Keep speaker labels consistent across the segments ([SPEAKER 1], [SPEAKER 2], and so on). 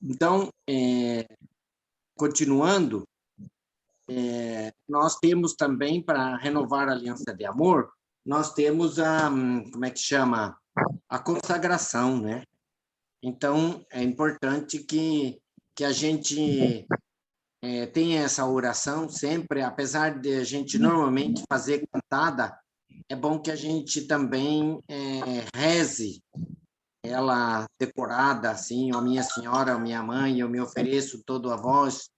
[SPEAKER 1] Então, continuando, nós temos também, para renovar a aliança de amor, nós temos como é que chama? A consagração, né? Então, é importante que a gente tenha essa oração sempre, apesar de a gente normalmente fazer cantada, é bom que a gente também reze ela decorada, assim, ó, minha senhora, minha mãe, eu me ofereço todo a vós,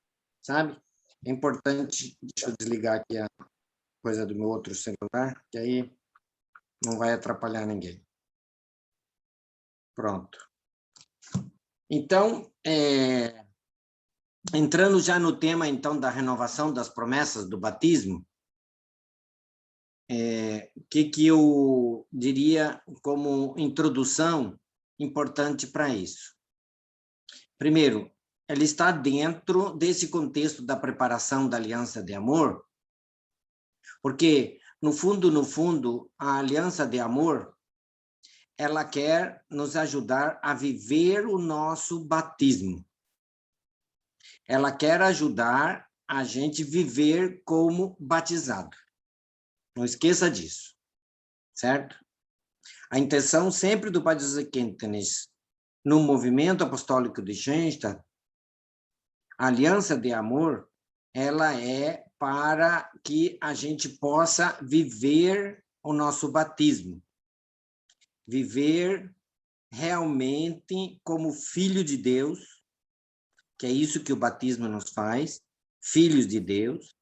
[SPEAKER 1] sabe? É importante, deixa eu desligar aqui a coisa do meu outro celular, que aí não vai atrapalhar ninguém. Pronto. Então, entrando já no tema, então, da renovação das promessas do batismo, o que eu diria como introdução importante para isso? Primeiro, ela está dentro desse contexto da preparação da aliança de amor, porque, no fundo, a aliança de amor, ela quer nos ajudar a viver o nosso batismo. Ela quer ajudar a gente viver como batizado. Não esqueça disso, certo? A intenção sempre do Padre Quentenes no movimento apostólico de Schenstatt, a aliança de amor, ela é para que a gente possa viver o nosso batismo, viver realmente como filho de Deus, que é isso que o batismo nos faz, filhos de Deus,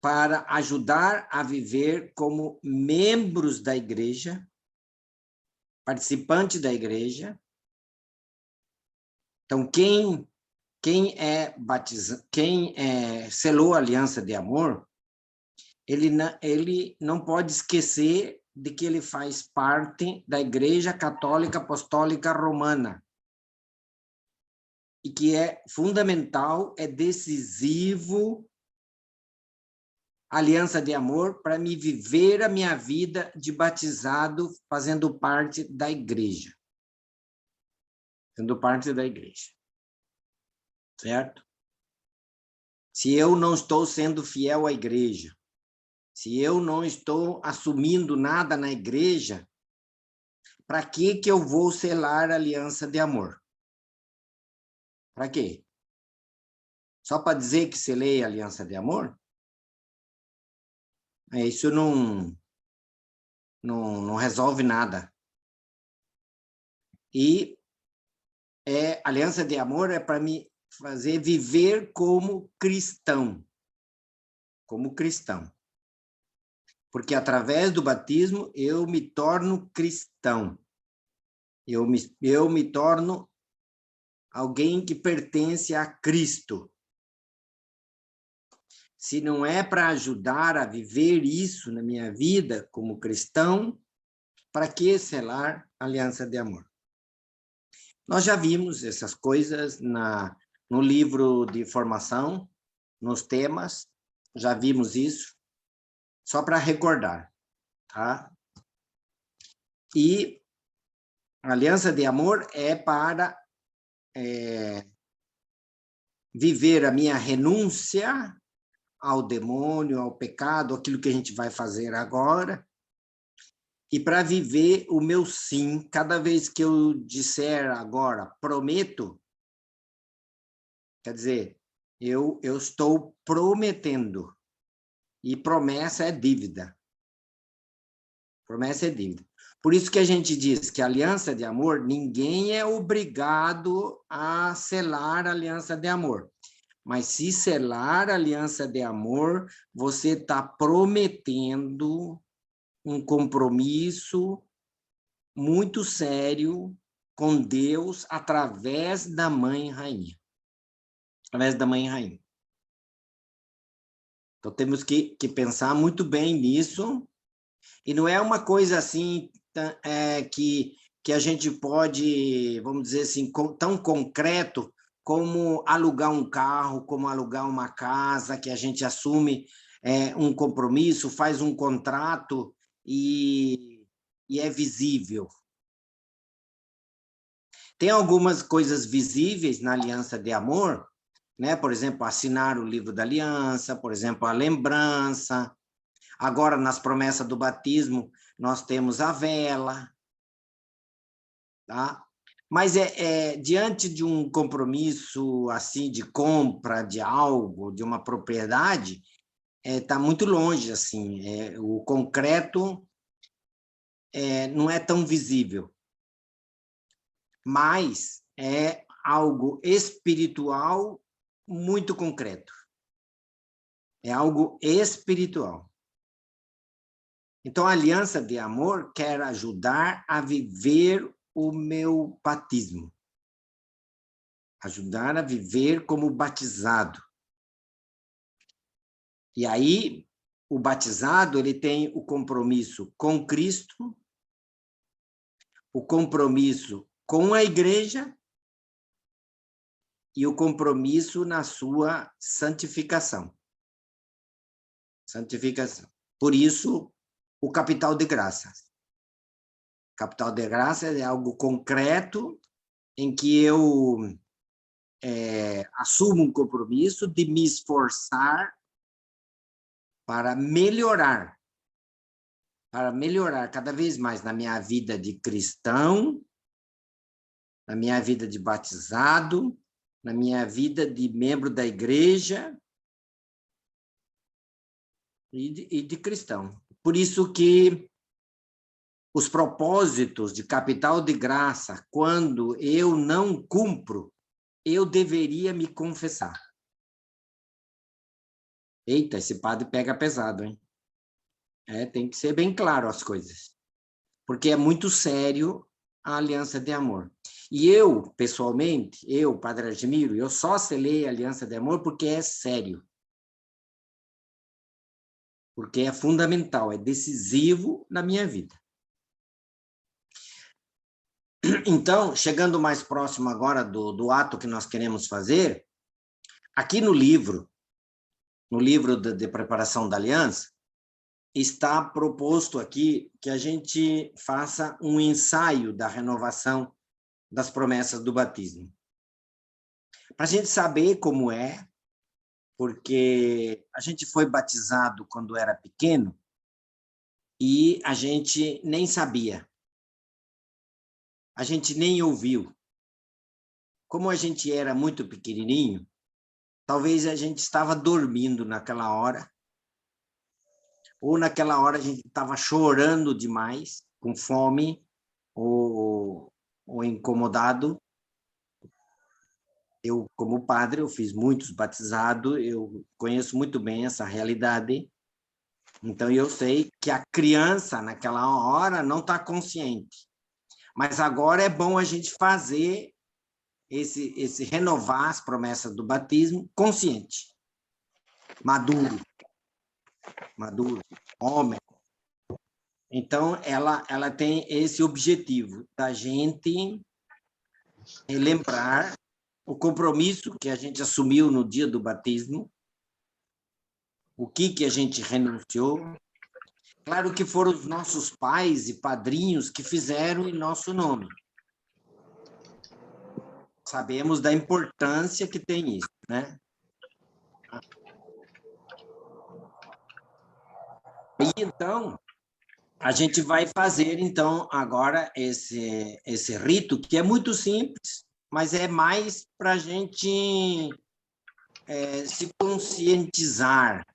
[SPEAKER 1] para ajudar a viver como membros da igreja, participantes da igreja. Então, quem selou a aliança de amor, ele não pode esquecer de que ele faz parte da Igreja Católica Apostólica Romana, e que é fundamental, é decisivo a aliança de amor para me viver a minha vida de batizado, fazendo parte da igreja. Sendo parte da igreja. Certo? Se eu não estou sendo fiel à igreja, se eu não estou assumindo nada na igreja, para que eu vou selar a aliança de amor? Para quê? Só para dizer que selei a aliança de amor? Isso não resolve nada. E aliança de amor é para me fazer viver como cristão. Como cristão. Porque através do batismo eu me torno cristão. Eu me torno alguém que pertence a Cristo. Se não é para ajudar a viver isso na minha vida como cristão, para que selar a aliança de amor? Nós já vimos essas coisas no livro de formação, nos temas, já vimos isso, só para recordar, tá? E a aliança de amor é para viver a minha renúncia ao demônio, ao pecado, aquilo que a gente vai fazer agora, e para viver o meu sim. Cada vez que eu disser agora, prometo, quer dizer, eu estou prometendo, e promessa é dívida. Promessa é dívida. Por isso que a gente diz que a aliança de amor, ninguém é obrigado a selar a aliança de amor. Mas se selar a aliança de amor, você está prometendo um compromisso muito sério com Deus através da Mãe Rainha. Através da Mãe Rainha. Então, temos que pensar muito bem nisso. E não é uma coisa assim que a gente pode, vamos dizer assim, tão concreto como alugar um carro, como alugar uma casa, que a gente assume um compromisso, faz um contrato e é visível. Tem algumas coisas visíveis na aliança de amor, né? Por exemplo, assinar o livro da aliança, por exemplo, a lembrança. Agora, nas promessas do batismo, nós temos a vela, tá? Mas diante de um compromisso assim de compra de algo, de uma propriedade, está muito longe, assim. O concreto não é tão visível, mas é algo espiritual muito concreto. É algo espiritual. Então, a aliança de amor quer ajudar a viver o meu batismo. Ajudar a viver como batizado. E aí, o batizado ele tem o compromisso com Cristo, o compromisso com a igreja e o compromisso na sua santificação. Santificação. Por isso, o capital de graças. Capital de graças é algo concreto em que eu assumo um compromisso de me esforçar para melhorar cada vez mais na minha vida de cristão, na minha vida de batizado, na minha vida de membro da igreja e de cristão. Por isso que os propósitos de capital de graça, quando eu não cumpro, eu deveria me confessar. Eita, esse padre pega pesado, hein? Tem que ser bem claro as coisas, porque é muito sério a aliança de amor. E eu, pessoalmente, Padre Argemiro, eu só selei a aliança de amor porque é sério. Porque é fundamental, é decisivo na minha vida. Então, chegando mais próximo agora do ato que nós queremos fazer, aqui no livro de preparação da aliança, está proposto aqui que a gente faça um ensaio da renovação das promessas do batismo. Para a gente saber como é, porque a gente foi batizado quando era pequeno e a gente nem sabia. A gente nem ouviu. Como a gente era muito pequenininho, talvez a gente estava dormindo naquela hora, ou naquela hora a gente estava chorando demais, com fome, ou incomodado. Eu, como padre, eu fiz muitos batizados, eu conheço muito bem essa realidade, então eu sei que a criança, naquela hora, não está consciente. Mas agora é bom a gente fazer esse renovar as promessas do batismo consciente, maduro, homem. Então, ela tem esse objetivo da gente lembrar o compromisso que a gente assumiu no dia do batismo, o que a gente renunciou. Claro que foram os nossos pais e padrinhos que fizeram em nosso nome. Sabemos da importância que tem isso, né? E então, a gente vai fazer, então, agora esse rito, que é muito simples, mas é mais para a gente se conscientizar,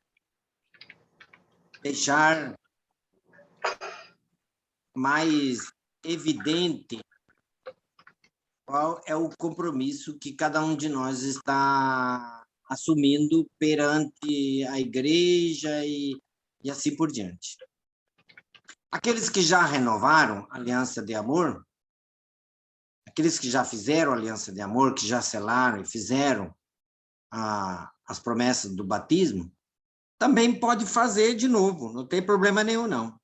[SPEAKER 1] deixar mais evidente qual é o compromisso que cada um de nós está assumindo perante a igreja e assim por diante. Aqueles que já renovaram a aliança de amor, aqueles que já fizeram a aliança de amor, que já selaram e fizeram as promessas do batismo, também pode fazer de novo, não tem problema nenhum, não.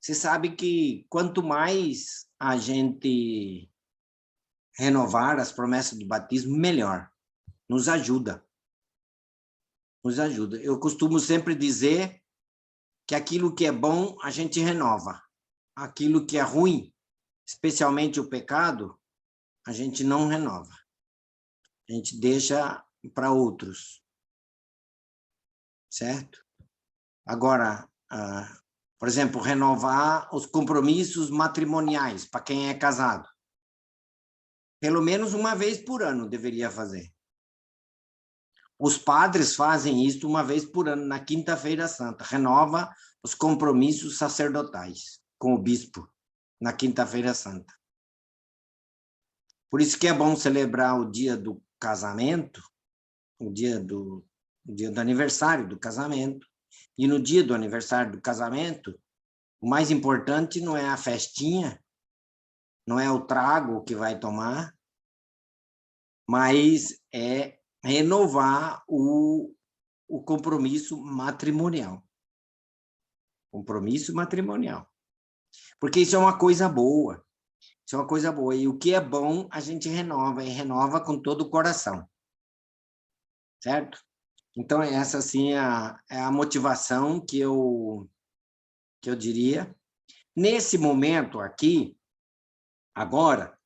[SPEAKER 1] Você sabe que quanto mais a gente renovar as promessas do batismo, melhor. Nos ajuda. Nos ajuda. Eu costumo sempre dizer que aquilo que é bom, a gente renova. Aquilo que é ruim, especialmente o pecado, a gente não renova. A gente deixa para outros. Certo? Agora, por exemplo, renovar os compromissos matrimoniais para quem é casado. Pelo menos uma vez por ano deveria fazer. Os padres fazem isso uma vez por ano, na Quinta-feira Santa. Renova os compromissos sacerdotais com o bispo, na Quinta-feira Santa. Por isso que é bom celebrar o dia do casamento, o dia do aniversário do casamento. E no dia do aniversário do casamento, o mais importante não é a festinha, não é o trago que vai tomar, mas é renovar o compromisso matrimonial. Compromisso matrimonial. Porque isso é uma coisa boa. Isso é uma coisa boa. E o que é bom, a gente renova, e renova com todo o coração. Certo? Então, essa, assim, é a motivação que eu diria. Nesse momento aqui, agora,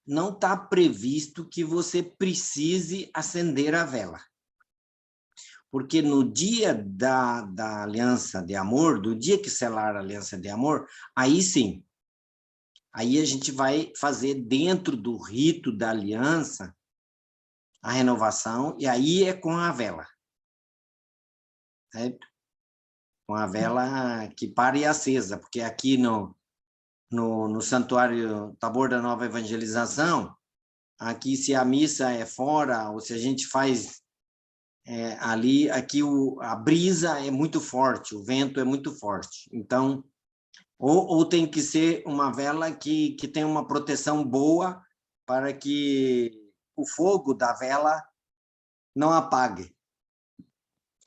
[SPEAKER 1] não está previsto que você precise acender a vela. Porque no dia da aliança de amor, do dia que selar a aliança de amor, aí sim, aí a gente vai fazer dentro do rito da aliança a renovação, e aí é com a vela. Certo? Com a vela que pare acesa, porque aqui no Santuário Tabor da Nova Evangelização, aqui se a missa é fora, ou se a gente faz ali, aqui a brisa é muito forte, o vento é muito forte. Então, ou tem que ser uma vela que tem uma proteção boa para que o fogo da vela não apague.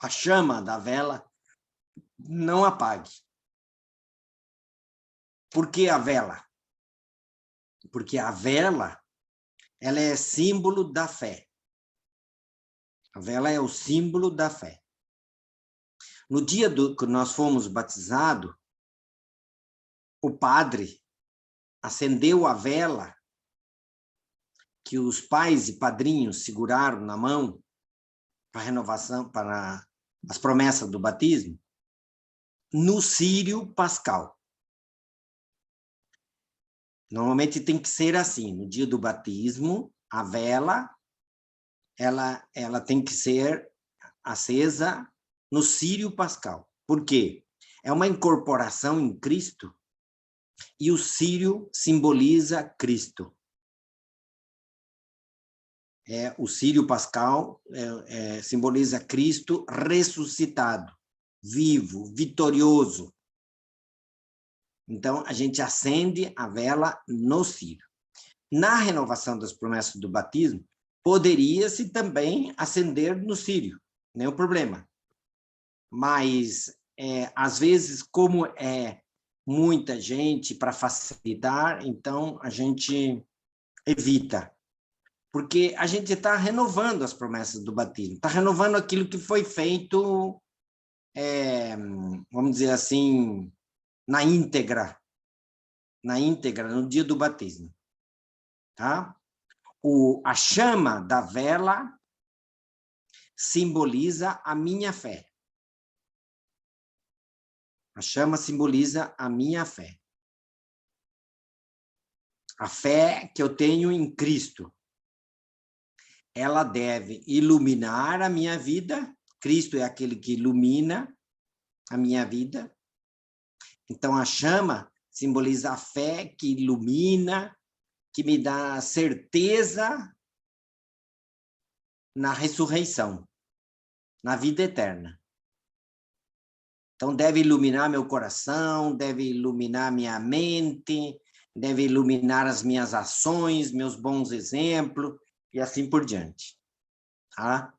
[SPEAKER 1] A chama da vela não apague. Por que a vela? Porque a vela, ela é símbolo da fé. A vela é o símbolo da fé. No dia que nós fomos batizados, o padre acendeu a vela que os pais e padrinhos seguraram na mão para a renovação, para as promessas do batismo, no círio pascal. Normalmente tem que ser assim, no dia do batismo, a vela, ela tem que ser acesa no círio pascal. Por quê? É uma incorporação em Cristo e o círio simboliza Cristo. O círio pascal simboliza Cristo ressuscitado, vivo, vitorioso. Então, a gente acende a vela no círio. Na renovação das promessas do batismo, poderia-se também acender no círio, nenhum problema. Mas, às vezes, como é muita gente para facilitar, então a gente evita. Porque a gente está renovando as promessas do batismo, está renovando aquilo que foi feito, vamos dizer assim, na íntegra, no dia do batismo. Tá? A chama da vela simboliza a minha fé. A chama simboliza a minha fé. A fé que eu tenho em Cristo. Ela deve iluminar a minha vida. Cristo é aquele que ilumina a minha vida. Então, a chama simboliza a fé que ilumina, que me dá certeza na ressurreição, na vida eterna. Então, deve iluminar meu coração, deve iluminar minha mente, deve iluminar as minhas ações, meus bons exemplos, e assim por diante. Tá?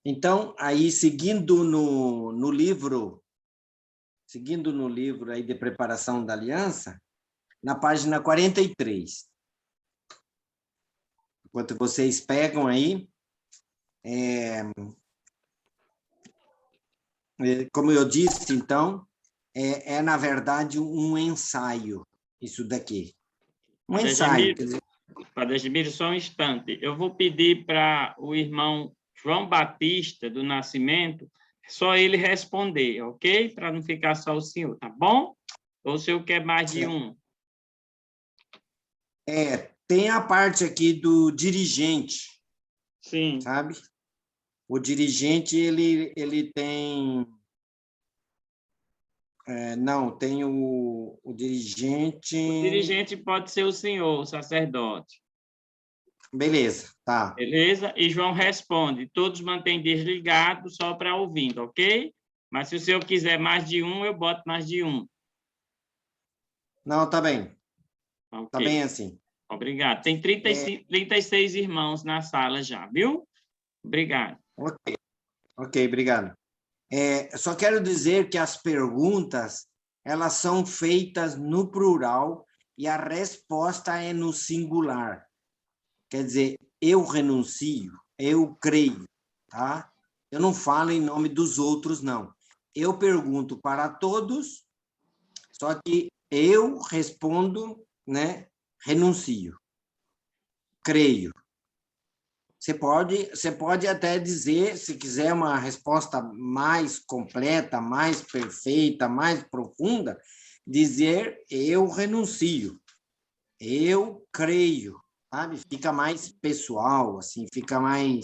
[SPEAKER 1] Então, aí, seguindo no livro aí de preparação da aliança, na página 43. Enquanto vocês pegam aí, como eu disse, então, na verdade, um ensaio, isso daqui. Um ensaio, quer dizer,
[SPEAKER 2] Padre Admiro, só um instante. Eu vou pedir para o irmão João Batista, do Nascimento, só ele responder, ok? Para não ficar só o senhor, tá bom? Ou o senhor quer mais de um?
[SPEAKER 1] Tem a parte aqui do dirigente,
[SPEAKER 2] Sim.
[SPEAKER 1] sabe? O dirigente, ele tem... não, tem o dirigente...
[SPEAKER 2] O dirigente pode ser o senhor, o sacerdote.
[SPEAKER 1] Beleza, tá.
[SPEAKER 2] Beleza? E João responde, todos mantêm desligado só para ouvindo, ok? Mas se o senhor quiser mais de um, eu boto mais de um.
[SPEAKER 1] Não, tá bem.
[SPEAKER 2] Ok.
[SPEAKER 1] Tá bem assim.
[SPEAKER 2] Obrigado. Tem 36 irmãos na sala já, viu? Obrigado.
[SPEAKER 1] Ok, obrigado. Só quero dizer que as perguntas, elas são feitas no plural e a resposta é no singular. Quer dizer, eu renuncio, eu creio, tá? Eu não falo em nome dos outros, não. Eu pergunto para todos, só que eu respondo, né? Renuncio, creio. Você pode até dizer, se quiser uma resposta mais completa, mais perfeita, mais profunda, dizer eu renuncio, eu creio, sabe? Fica mais pessoal, assim, fica mais,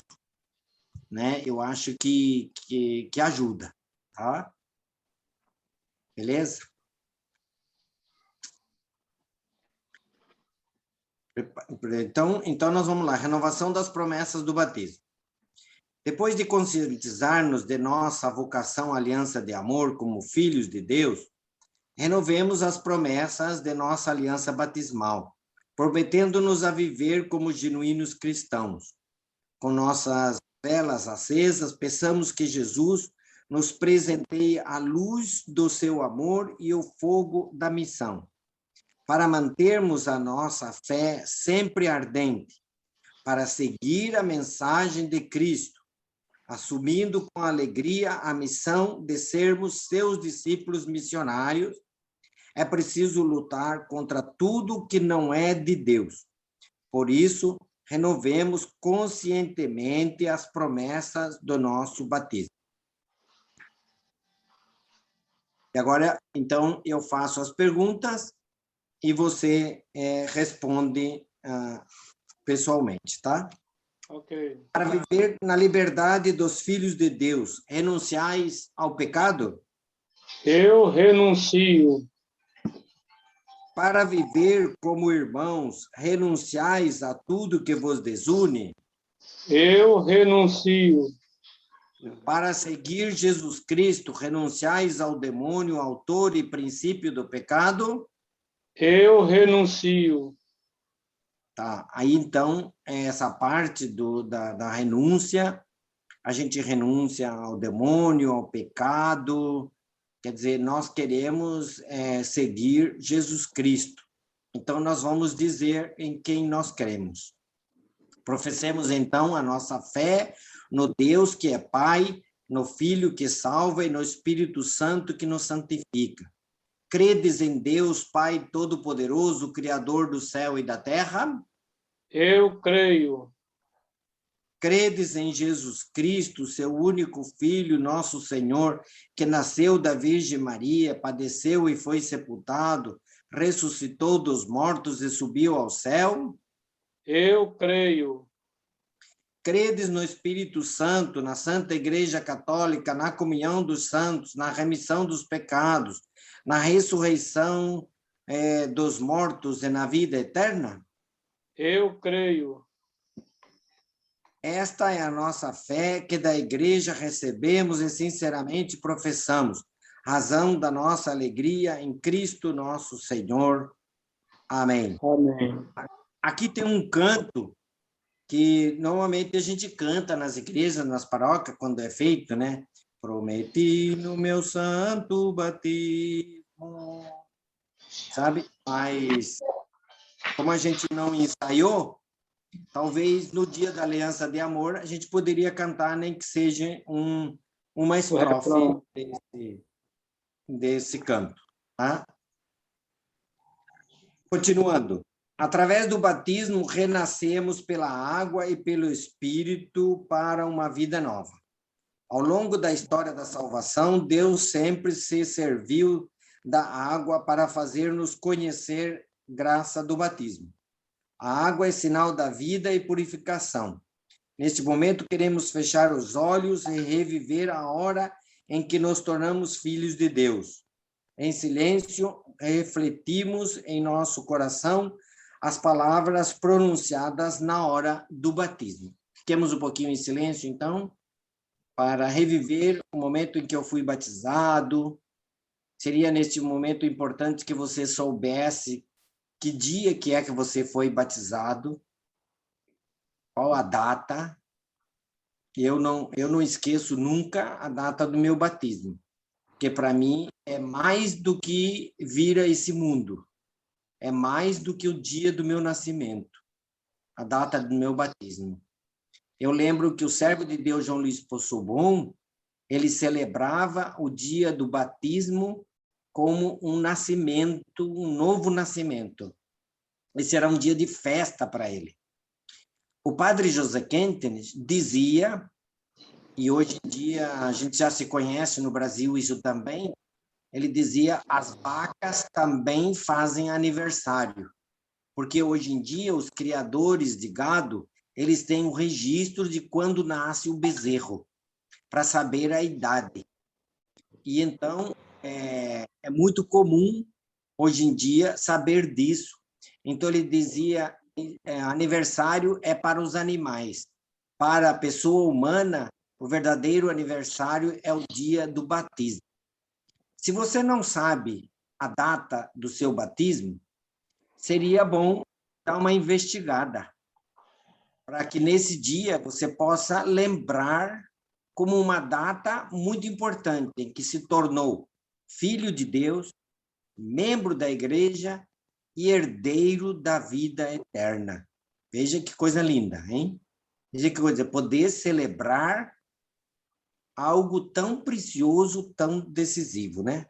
[SPEAKER 1] né? Eu acho que ajuda, tá? Beleza? Então nós vamos lá, renovação das promessas do batismo. Depois de conscientizar-nos de nossa vocação à aliança de amor como filhos de Deus, renovemos as promessas de nossa aliança batismal, prometendo-nos a viver como genuínos cristãos. Com nossas velas acesas, peçamos que Jesus nos presenteie a luz do seu amor e o fogo da missão, para mantermos a nossa fé sempre ardente, para seguir a mensagem de Cristo, assumindo com alegria a missão de sermos seus discípulos missionários. É preciso lutar contra tudo que não é de Deus. Por isso, renovemos conscientemente as promessas do nosso batismo. E agora, então, eu faço as perguntas e você responde pessoalmente, tá?
[SPEAKER 2] Ok.
[SPEAKER 1] Para viver na liberdade dos filhos de Deus, renunciais ao pecado?
[SPEAKER 3] Eu renuncio.
[SPEAKER 1] Para viver como irmãos, renunciais a tudo que vos desune?
[SPEAKER 3] Eu renuncio.
[SPEAKER 1] Para seguir Jesus Cristo, renunciais ao demônio, autor e princípio do pecado?
[SPEAKER 3] Eu renuncio.
[SPEAKER 1] Tá, aí então, essa parte da renúncia, a gente renuncia ao demônio, ao pecado, quer dizer, nós queremos seguir Jesus Cristo. Então, nós vamos dizer em quem nós cremos. Professemos, então, a nossa fé no Deus que é Pai, no Filho que salva e no Espírito Santo que nos santifica. Credes em Deus, Pai Todo-Poderoso, Criador do céu e da terra?
[SPEAKER 3] Eu creio.
[SPEAKER 1] Credes em Jesus Cristo, seu único Filho, nosso Senhor, que nasceu da Virgem Maria, padeceu e foi sepultado, ressuscitou dos mortos e subiu ao céu?
[SPEAKER 3] Eu creio.
[SPEAKER 1] Credes no Espírito Santo, na Santa Igreja Católica, na comunhão dos santos, na remissão dos pecados, na ressurreição dos mortos e na vida eterna?
[SPEAKER 3] Eu creio.
[SPEAKER 1] Esta é a nossa fé que da Igreja recebemos e sinceramente professamos, razão da nossa alegria em Cristo nosso Senhor. Amém.
[SPEAKER 3] Amém.
[SPEAKER 1] Aqui tem um canto que normalmente a gente canta nas igrejas, nas paróquias, quando é feito, né? Prometi no meu santo batismo, sabe? Mas como a gente não ensaiou, talvez no dia da Aliança de Amor a gente poderia cantar, nem que seja uma estrofe desse canto, tá? Continuando. Através do batismo, renascemos pela água e pelo Espírito para uma vida nova. Ao longo da história da salvação, Deus sempre se serviu da água para fazer-nos conhecer graça do batismo. A água é sinal da vida e purificação. Neste momento, queremos fechar os olhos e reviver a hora em que nos tornamos filhos de Deus. Em silêncio, refletimos em nosso coração as palavras pronunciadas na hora do batismo. Fiquemos um pouquinho em silêncio, então, para reviver o momento em que eu fui batizado. Seria neste momento importante que você soubesse que dia que é que você foi batizado, qual a data. Eu não esqueço nunca a data do meu batismo, porque para mim é mais do que vir a esse mundo. É mais do que o dia do meu nascimento, a data do meu batismo. Eu lembro que o servo de Deus, João Luiz Possobon, ele celebrava o dia do batismo como um nascimento, um novo nascimento. Esse era um dia de festa para ele. O padre José Quentenes dizia, e hoje em dia a gente já se conhece no Brasil isso também, ele dizia, as vacas também fazem aniversário, porque hoje em dia os criadores de gado, eles têm um registro de quando nasce o bezerro, para saber a idade. E então, é muito comum, hoje em dia, saber disso. Então, ele dizia, aniversário é para os animais. Para a pessoa humana, o verdadeiro aniversário é o dia do batismo. Se você não sabe a data do seu batismo, seria bom dar uma investigada, para que nesse dia você possa lembrar como uma data muito importante, em que se tornou filho de Deus, membro da igreja e herdeiro da vida eterna. Veja que coisa linda, hein? Veja que coisa, poder celebrar algo tão precioso, tão decisivo, né?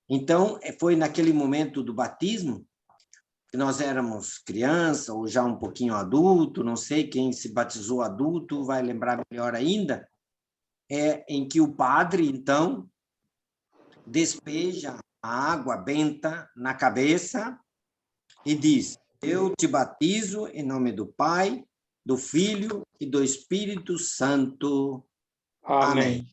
[SPEAKER 1] Então, foi naquele momento do batismo, que nós éramos criança, ou já um pouquinho adulto, não sei, quem se batizou adulto vai lembrar melhor ainda, em que o padre, então, despeja a água benta na cabeça e diz, eu te batizo em nome do Pai, do Filho e do Espírito Santo. Amém.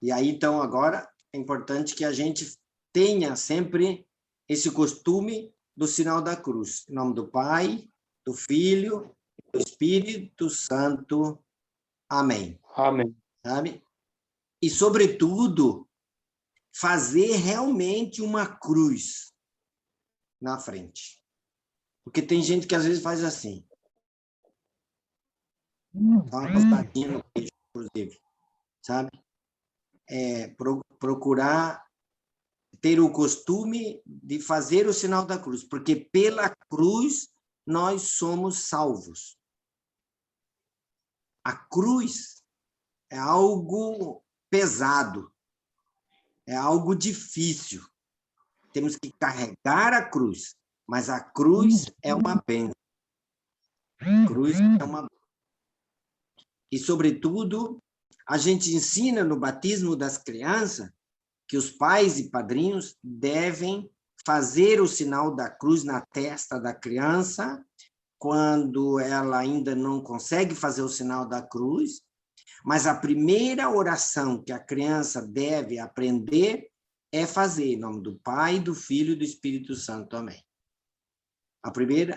[SPEAKER 1] E aí, então, agora, é importante que a gente tenha sempre esse costume do sinal da cruz. Em nome do Pai, do Filho e do Espírito Santo. Amém.
[SPEAKER 3] Amém.
[SPEAKER 1] Sabe? E, sobretudo, fazer realmente uma cruz na frente. Porque tem gente que às vezes faz assim. Dá uma costadinha no queijo, inclusive. Sabe? Procurar ter o costume de fazer o sinal da cruz, porque pela cruz nós somos salvos. A cruz é algo pesado, é algo difícil. Temos que carregar a cruz, mas a cruz é uma bênção. A cruz é uma bênção. E, sobretudo, a gente ensina no batismo das crianças que os pais e padrinhos devem fazer o sinal da cruz na testa da criança quando ela ainda não consegue fazer o sinal da cruz, mas a primeira oração que a criança deve aprender é fazer em nome do Pai, do Filho e do Espírito Santo. Amém.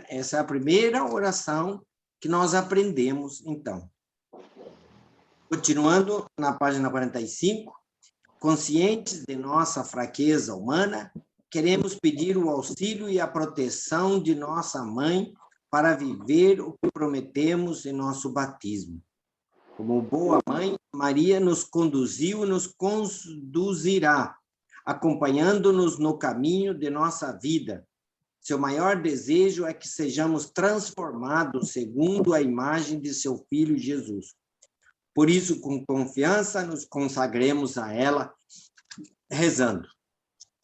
[SPEAKER 1] Essa é a primeira oração que nós aprendemos, então. Continuando na página 45, conscientes de nossa fraqueza humana, queremos pedir o auxílio e a proteção de nossa mãe para viver o que prometemos em nosso batismo. Como boa mãe, Maria nos conduziu e nos conduzirá, acompanhando-nos no caminho de nossa vida. Seu maior desejo é que sejamos transformados segundo a imagem de seu Filho Jesus. Por isso, com confiança, nos consagremos a ela, rezando.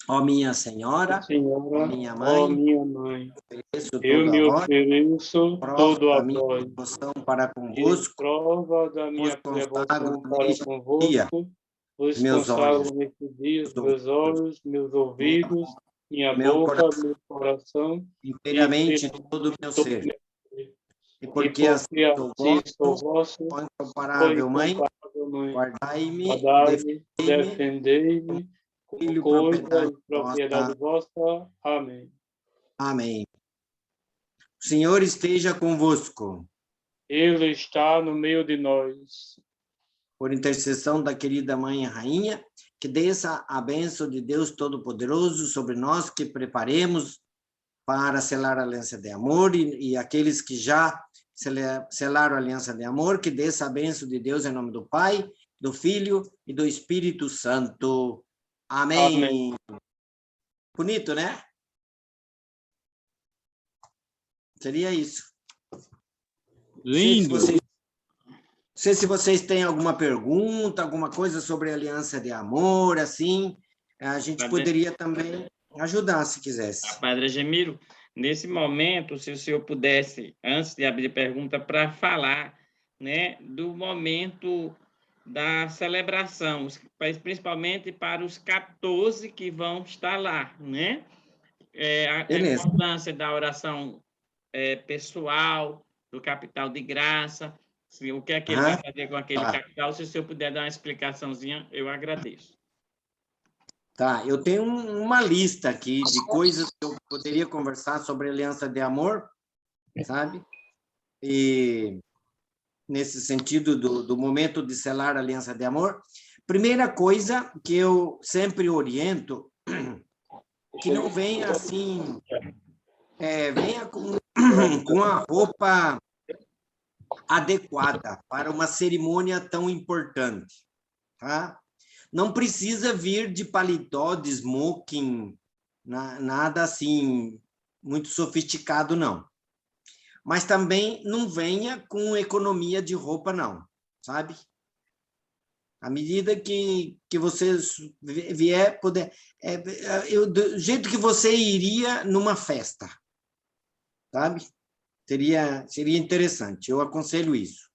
[SPEAKER 1] Ó minha Senhora,
[SPEAKER 3] Senhora,
[SPEAKER 1] minha
[SPEAKER 3] ó
[SPEAKER 1] mãe,
[SPEAKER 3] minha mãe,
[SPEAKER 1] ofereço
[SPEAKER 3] eu
[SPEAKER 1] todo
[SPEAKER 3] me
[SPEAKER 1] a vós,
[SPEAKER 3] ofereço
[SPEAKER 1] provo
[SPEAKER 3] todo a
[SPEAKER 1] da minha
[SPEAKER 3] vós,
[SPEAKER 1] devoção para
[SPEAKER 3] e em
[SPEAKER 1] convosco,
[SPEAKER 3] prova da
[SPEAKER 1] vos
[SPEAKER 3] minha
[SPEAKER 1] consagro
[SPEAKER 3] devoção para
[SPEAKER 1] neste dia
[SPEAKER 3] convosco, vos
[SPEAKER 1] meus olhos,
[SPEAKER 3] consagro neste dia os
[SPEAKER 1] meus
[SPEAKER 3] meus
[SPEAKER 1] ouvidos,
[SPEAKER 3] olhos, meus
[SPEAKER 1] minha
[SPEAKER 3] ouvidos, minha
[SPEAKER 1] meu
[SPEAKER 3] boca,
[SPEAKER 1] coração,
[SPEAKER 3] meu coração, e
[SPEAKER 1] inteiramente todo o
[SPEAKER 3] inteiramente
[SPEAKER 1] meu
[SPEAKER 3] todo
[SPEAKER 1] ser.
[SPEAKER 3] meu ser.
[SPEAKER 1] E
[SPEAKER 3] E
[SPEAKER 1] porque assim
[SPEAKER 3] porque
[SPEAKER 1] sou
[SPEAKER 3] assim sou
[SPEAKER 1] vosso,
[SPEAKER 3] vosso,
[SPEAKER 1] ó
[SPEAKER 3] ó
[SPEAKER 1] incomparável Mãe,
[SPEAKER 3] incomparável Mãe,
[SPEAKER 1] guardai-me,
[SPEAKER 3] guardai-me,
[SPEAKER 1] defendei-me,
[SPEAKER 3] defendei-me, como
[SPEAKER 1] filho,
[SPEAKER 3] coisa
[SPEAKER 1] propriedade
[SPEAKER 3] e
[SPEAKER 1] vossa.
[SPEAKER 3] propriedade vossa. Amém.
[SPEAKER 1] Amém. O Senhor esteja convosco.
[SPEAKER 3] Ele está no meio de nós.
[SPEAKER 1] Por intercessão da querida Mãe e Rainha, que desça a bênção de Deus Todo-Poderoso sobre nós, que preparemos para selar a aliança de amor, e aqueles que já selaram a aliança de amor, que desça a bênção de Deus em nome do Pai, do Filho e do Espírito Santo. Amém.
[SPEAKER 3] Amém.
[SPEAKER 1] Bonito, né? Seria isso.
[SPEAKER 2] Lindo.
[SPEAKER 1] Não sei se vocês têm alguma pergunta, alguma coisa sobre a aliança de amor, assim, a gente poderia também ajudar, se quisesse.
[SPEAKER 2] Padre Gemiro, nesse momento, se o senhor pudesse, antes de abrir pergunta, para falar, né, do momento da celebração, principalmente para os 14 que vão estar lá, né? A importância da oração pessoal, do capital de graça, o que é que ele vai fazer com aquele capital, se o senhor puder dar uma explicaçãozinha, eu agradeço.
[SPEAKER 1] Tá, eu tenho uma lista aqui de coisas que eu poderia conversar sobre a aliança de amor, sabe? E nesse sentido do momento de selar a aliança de amor. Primeira coisa que eu sempre oriento, que não venha assim, venha com a roupa adequada para uma cerimônia tão importante, tá? Não precisa vir de paletó, de smoking, nada assim muito sofisticado, não. Mas também não venha com economia de roupa, não, sabe? À medida que você vier, poder, do jeito que você iria numa festa, sabe? Seria interessante, eu aconselho isso.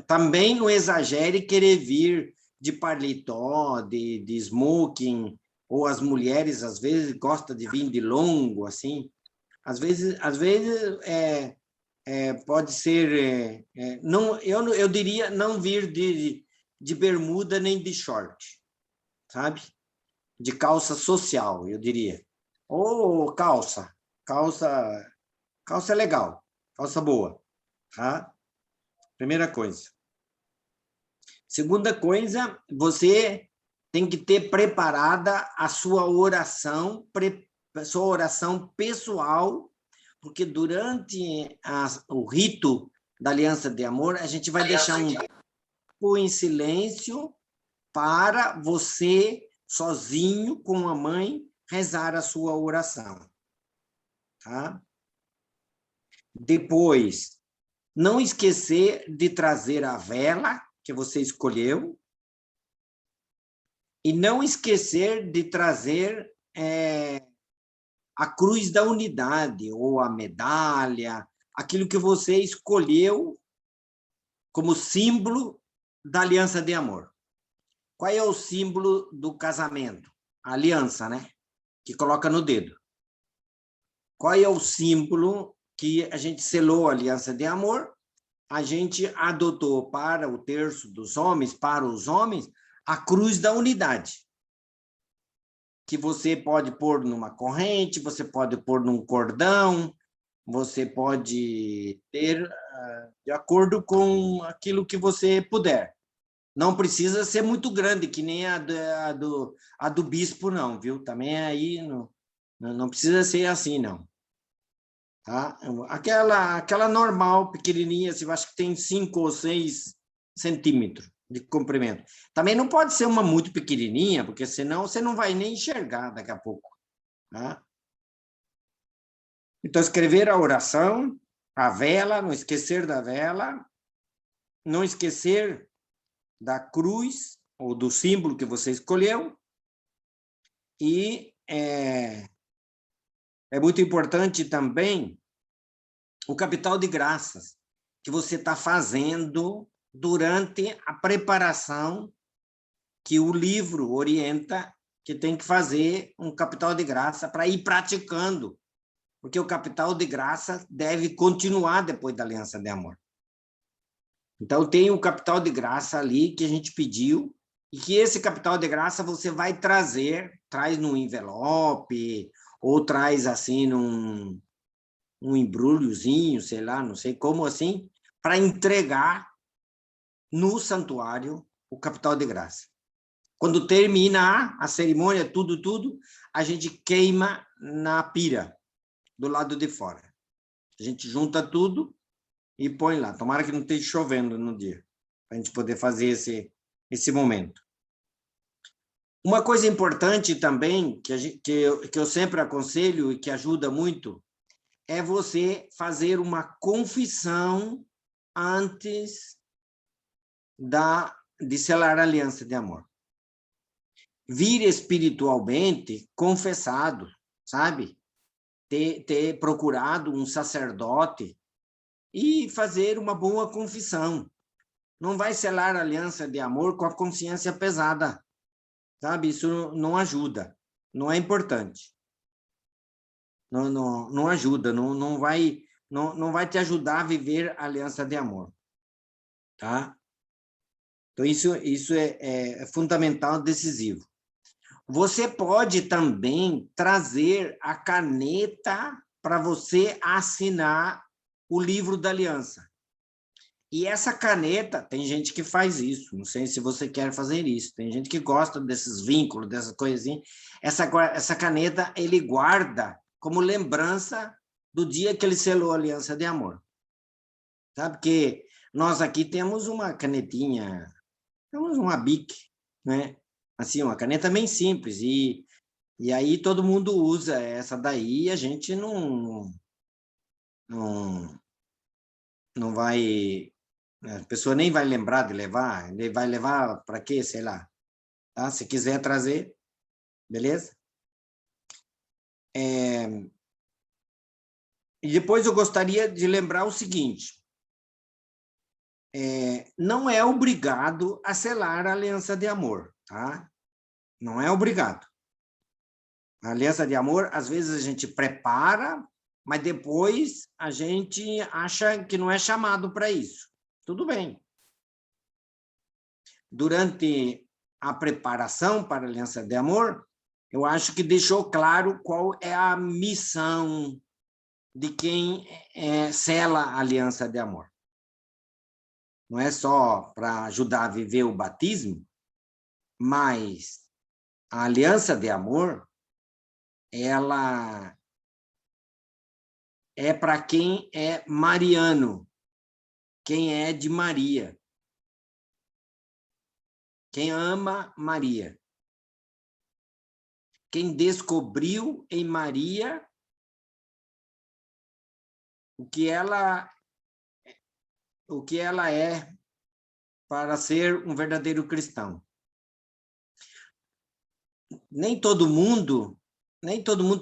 [SPEAKER 1] Também não exagere querer vir de paletó, de smoking, ou as mulheres, às vezes, gostam de vir de longo, assim. Às vezes pode ser... não, eu diria não vir de bermuda nem de short, sabe? De calça social, eu diria. Ou calça é legal, calça boa, tá? Primeira coisa. Segunda coisa, você tem que ter preparada a sua oração pessoal, porque durante o rito da aliança de amor, a gente vai deixar um tempo em silêncio para você, sozinho, com a mãe, rezar a sua oração. Tá? Depois, não esquecer de trazer a vela que você escolheu e não esquecer de trazer a cruz da unidade ou a medalha, aquilo que você escolheu como símbolo da aliança de amor. Qual é o símbolo do casamento? A aliança, né? Que coloca no dedo. Qual é o símbolo que a gente selou a aliança de amor? A gente adotou para o terço dos homens, para os homens, a cruz da unidade, que você pode pôr numa corrente, você pode pôr num cordão, você pode ter de acordo com aquilo que você puder. Não precisa ser muito grande, que nem a do bispo, não, viu? Também aí não precisa ser assim, não. Tá? Aquela normal, pequenininha, eu acho que tem 5 ou 6 centímetros de comprimento. Também não pode ser uma muito pequenininha, porque senão você não vai nem enxergar daqui a pouco. Tá? Então, escrever a oração, a vela, não esquecer da vela, não esquecer da cruz, ou do símbolo que você escolheu, E é muito importante também o capital de graças que você está fazendo durante a preparação, que o livro orienta que tem que fazer um capital de graça para ir praticando, porque o capital de graça deve continuar depois da aliança de amor. Então, tem o capital de graça ali que a gente pediu, e que esse capital de graça você vai traz num envelope, ou traz assim num embrulhozinho, sei lá, não sei como assim, para entregar no santuário o capital de graça. Quando terminar a cerimônia, tudo, a gente queima na pira, do lado de fora. A gente junta tudo e põe lá. Tomara que não esteja chovendo no dia, para a gente poder fazer esse momento. Uma coisa importante também, que eu sempre aconselho e que ajuda muito, é você fazer uma confissão antes de selar a aliança de amor. Vir espiritualmente confessado, sabe? Ter procurado um sacerdote e fazer uma boa confissão. Não vai selar a aliança de amor com a consciência pesada, sabe? Isso não ajuda, não é importante. Não ajuda, não vai te ajudar a viver a aliança de amor, tá? Então, isso é fundamental, decisivo. Você pode também trazer a caneta para você assinar o livro da aliança. E essa caneta, tem gente que faz isso, não sei se você quer fazer isso, tem gente que gosta desses vínculos, dessas coisinhas. Essa caneta, ele guarda como lembrança do dia que ele selou a aliança de amor. Sabe que nós aqui temos uma canetinha, temos uma Bic, né? Assim, uma caneta bem simples, e aí todo mundo usa essa daí, e a gente não vai, a pessoa nem vai lembrar de levar, ele vai levar para quê, sei lá, tá? Se quiser trazer, beleza? E depois eu gostaria de lembrar o seguinte, não é obrigado a selar a aliança de amor, tá? Não é obrigado. A aliança de amor, às vezes a gente prepara, mas depois a gente acha que não é chamado para isso. Tudo bem. Durante a preparação para a aliança de amor, eu acho que deixou claro qual é a missão de quem sela a aliança de amor. Não é só para ajudar a viver o batismo, mas a aliança de amor, ela é para quem é mariano, quem é de Maria, quem ama Maria, quem descobriu em Maria o que ela é para ser um verdadeiro cristão. Nem todo mundo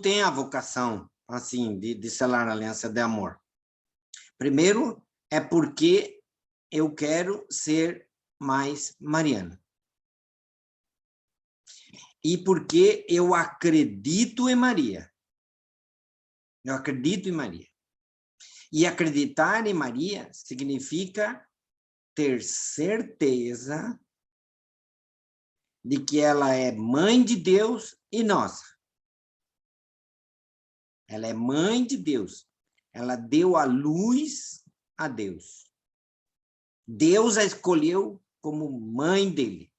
[SPEAKER 1] tem a vocação assim de selar a aliança de amor. Primeiro é porque eu quero ser mais mariano. E porque eu acredito em Maria. Eu acredito em Maria. E acreditar em Maria significa ter certeza de que ela é mãe de Deus e nossa. Ela é mãe de Deus. Ela deu a luz a Deus. Deus a escolheu como mãe dele.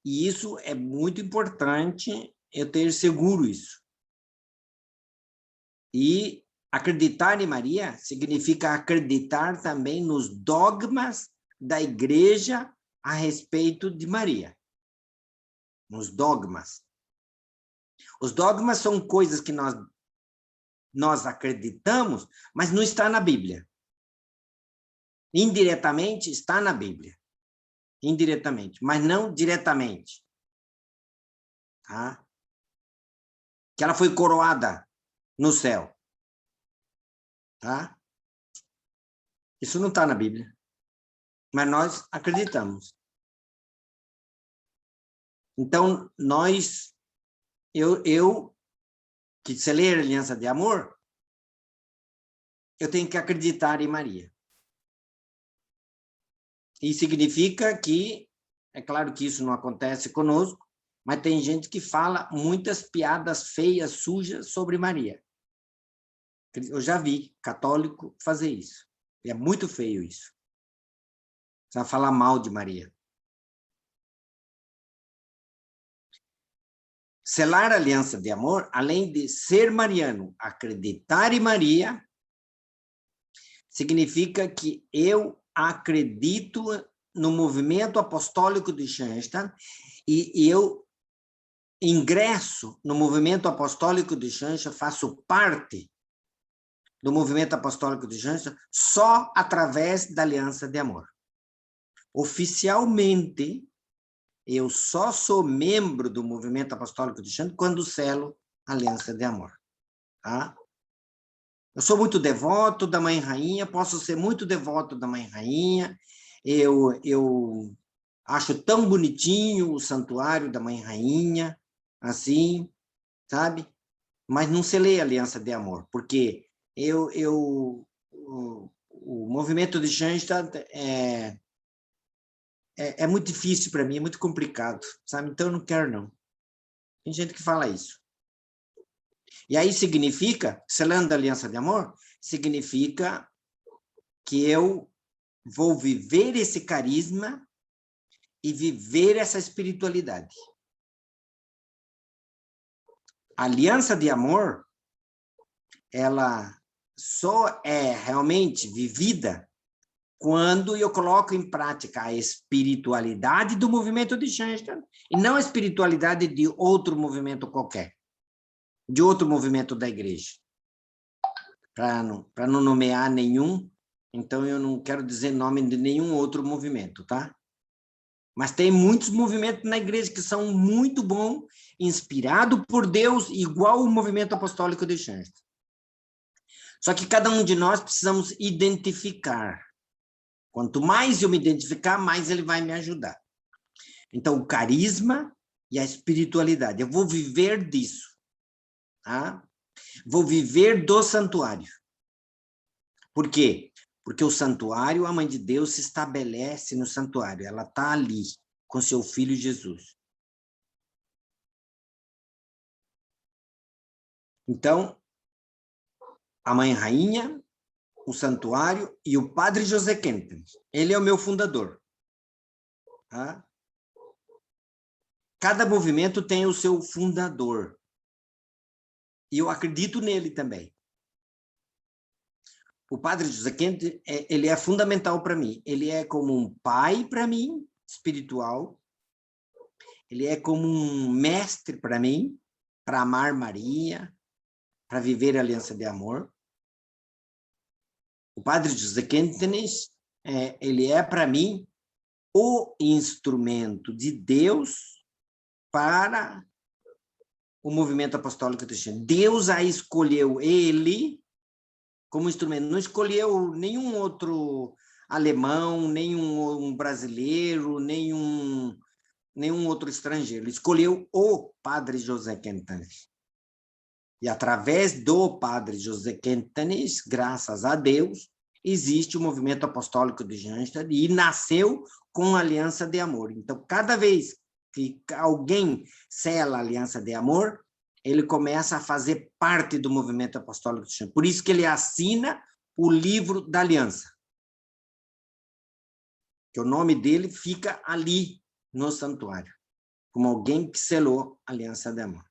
[SPEAKER 1] E isso é muito importante, eu ter seguro isso. E acreditar em Maria significa acreditar também nos dogmas da igreja a respeito de Maria. Nos dogmas. Os dogmas são coisas que nós acreditamos, mas não está na Bíblia. Indiretamente está na Bíblia. Indiretamente, mas não diretamente. tá? Que ela foi coroada no céu, tá? Isso não está na Bíblia, mas nós acreditamos. Então, que se ler Aliança de Amor, eu tenho que acreditar em Maria. E significa que, é claro que isso não acontece conosco, mas tem gente que fala muitas piadas feias, sujas sobre Maria. Eu já vi católico fazer isso. E é muito feio isso. Você vai falar mal de Maria. Selar a aliança de amor, além de ser mariano, acreditar em Maria, significa que eu acredito no movimento apostólico de Schanstatt e eu ingresso no movimento apostólico de Schanstatt, faço parte do movimento apostólico de Schanstatt só através da aliança de amor. Oficialmente, eu só sou membro do movimento apostólico de Schanstatt quando selo a aliança de amor. Tá? Eu sou muito devoto da Mãe Rainha, posso ser muito devoto da Mãe Rainha, eu acho tão bonitinho o santuário da Mãe Rainha, assim, sabe? Mas não selei a aliança de amor, porque o movimento de Schanstatt é muito difícil para mim, é muito complicado, sabe? Então eu não quero, não. Tem gente que fala isso. E aí significa, selando a aliança de amor, significa que eu vou viver esse carisma e viver essa espiritualidade. A aliança de amor, ela só é realmente vivida quando eu coloco em prática a espiritualidade do movimento de Schanstatt e não a espiritualidade de outro movimento qualquer, de outro movimento da igreja. Para não nomear nenhum, então eu não quero dizer nome de nenhum outro movimento, tá? Mas tem muitos movimentos na igreja que são muito bons, inspirados por Deus, igual o movimento apostólico de Schanstatt. Só que cada um de nós precisamos identificar. Quanto mais eu me identificar, mais ele vai me ajudar. Então, o carisma e a espiritualidade. Eu vou viver disso. Tá? Vou viver do santuário. Por quê? Porque o santuário, a Mãe de Deus se estabelece no santuário. Ela está ali, com seu filho Jesus. Então, a Mãe Rainha, o santuário e o Padre José Kemptens. Ele é o meu fundador. Tá? Cada movimento tem o seu fundador. E eu acredito nele também. O Padre José Kemptens, ele é fundamental para mim. Ele é como um pai para mim, espiritual. Ele é como um mestre para mim, para amar Maria, para viver a aliança de amor. O Padre José Kemptens, ele é para mim o instrumento de Deus para o movimento apostólico cristão. Deus a escolheu ele como instrumento, não escolheu nenhum outro alemão, nenhum brasileiro, nenhum outro estrangeiro. Ele escolheu o Padre José Kemptens. E através do Padre José Kemptens, graças a Deus, existe o movimento apostólico de Schanstatt e nasceu com a aliança de amor. Então, cada vez que alguém sela a aliança de amor, ele começa a fazer parte do movimento apostólico de Schanstatt. Por isso que ele assina o livro da aliança. Que o nome dele fica ali no santuário, como alguém que selou a aliança de amor.